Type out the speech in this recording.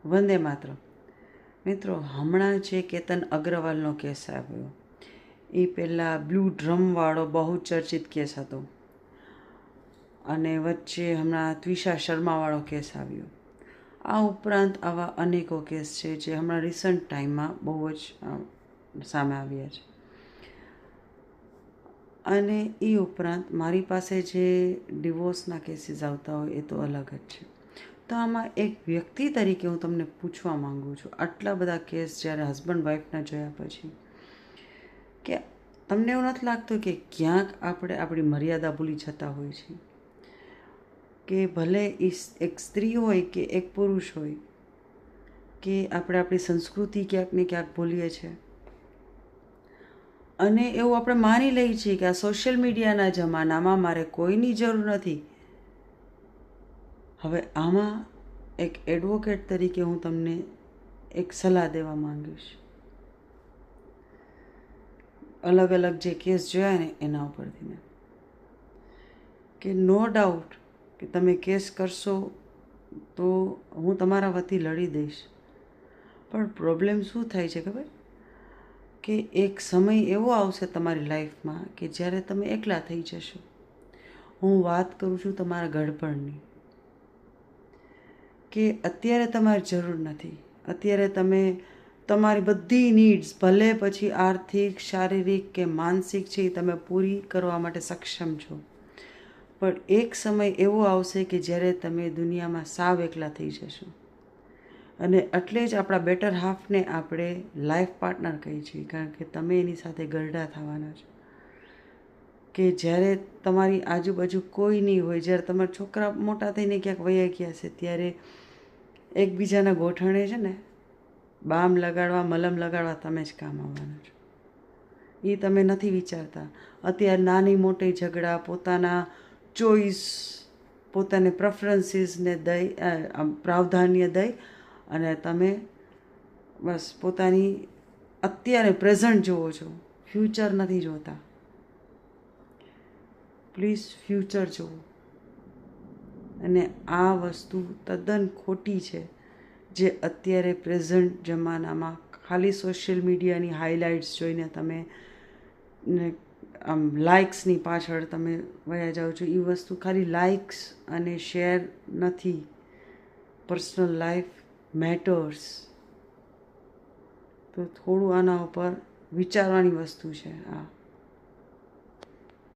વંદે માતરમ. મિત્રો, હમણાં જે કેતન અગ્રવાલનો કેસ આવ્યો એ પહેલાં બ્લુ ડ્રમવાળો બહુ ચર્ચિત કેસ હતો, અને વચ્ચે હમણાં ત્વિષા શર્માવાળો કેસ આવ્યો. આ ઉપરાંત આવા અનેકો કેસ છે જે હમણાં રિસન્ટ ટાઈમમાં બહુ જ સામે આવ્યા છે. અને એ ઉપરાંત મારી પાસે જે ડિવોર્સના કેસીસ આવતા હોય એ તો અલગ જ છે. તો આમાં એક વ્યક્તિ તરીકે હું તમને પૂછવા માગું છું, આટલા બધા કેસ જ્યારે હસબન્ડ વાઈફના જોયા પછી, કે તમને એવું નથી લાગતું કે ક્યાંક આપણે આપણી મર્યાદા ભૂલી જતા હોય છીએ? કે ભલે એ એક સ્ત્રી હોય કે એક પુરુષ હોય, કે આપણે આપણી સંસ્કૃતિ ક્યાંક ને ક્યાંક ભૂલીએ છીએ. અને એવું આપણે માની લઈએ છીએ કે આ સોશિયલ મીડિયાના જમાનામાં મારે કોઈની જરૂર નથી. હવે આમાં એક એડવોકેટ તરીકે હું તમને એક સલાહ દેવા માંગીશ. અલગ અલગ જે કેસ જોયા ને એના ઉપરથી, કે નો ડાઉટ કે તમે કેસ કરશો તો હું તમારા વતી લડી દઈશ. પણ પ્રોબ્લેમ શું થાય છે ખબર? કે એક સમય એવો આવશે તમારી લાઈફમાં કે જ્યારે તમે એકલા થઈ જશો. હું વાત કરું છું તમારા ઘડપણની, કે અત્યારે તમારી જરૂર નથી. અત્યારે તમે તમારી બધી નીડ્સ, ભલે પછી આર્થિક, શારીરિક કે માનસિક છે, એ તમે પૂરી કરવા માટે સક્ષમ છો. પણ એક સમય એવો આવશે કે જ્યારે તમે દુનિયામાં સાવ એકલા થઈ જશો. અને એટલે જ આપણા બેટર હાફને આપણે લાઈફ પાર્ટનર કહીએ છીએ, કારણ કે તમે એની સાથે ગરડા થવાના છો. કે જ્યારે તમારી આજુબાજુ કોઈ નહીં હોય, જ્યારે તમારા છોકરા મોટા થઈને ક્યાંક વયા ગયા છે, ત્યારે એકબીજાના ગોઠણે છે ને બામ લગાડવા, મલમ લગાડવા તમે જ કામ આવવાના છો. એ તમે નથી વિચારતા. અત્યારે નાની મોટી ઝઘડા, પોતાના ચોઈસ, પોતાને પ્રેફરન્સીસને દઈ, પ્રાવધાન્ય દઈ અને તમે બસ પોતાની અત્યારે પ્રેઝન્ટ જુઓ છો, ફ્યુચર નથી જોતા. પ્લીઝ ફ્યુચર જુઓ. અને આ વસ્તુ તદ્દન ખોટી છે જે અત્યારે પ્રેઝન્ટ જમાનામાં ખાલી સોશિયલ મીડિયાની હાઇલાઇટ્સ જોઈને તમે આમ લાઇક્સની પાછળ તમે વયા જાઓ છો. એ વસ્તુ ખાલી લાઇક્સ અને શેર નથી. Personal life matters. તો થોડું આના ઉપર વિચારવાની વસ્તુ છે આ.